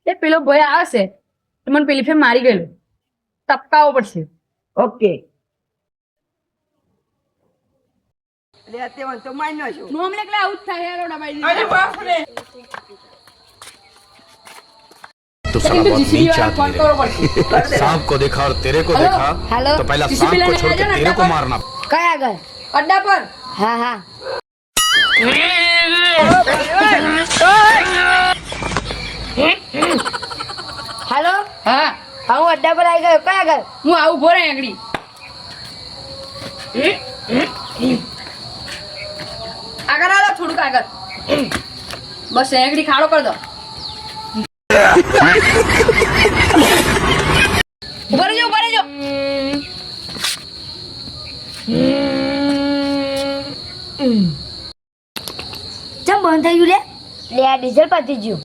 એ પેલો ભાઈ આવશે તો મને પેલી ફેર મારી ગયેલો ટપકાવો પડશે. ઓકે લે તે તો મારી નો છું નોમ એટલે આવું જ થાય યાર ડબાઈ. અરે બાપ રે तो साला बहुत नीच आदमी है। सांप को देखा और तेरे को देखा हेलो तो पहला सांप को छोड़ के तेरे को मारना। कहाँ આગળ અડ્ડા પર હા હા હેલો હા હું અડ્ડા પર આવી ગયો કયા આગળ હું આવું ભો રહી આગળી. આગળ આવો થોડુંક આગળ બસ આગળી ખાડો કરી દો. ઉભા રહેજો ઉભા રહેજો. ચમ બંધ થઈ ગયું લે આ ડીઝલ પતી ગયું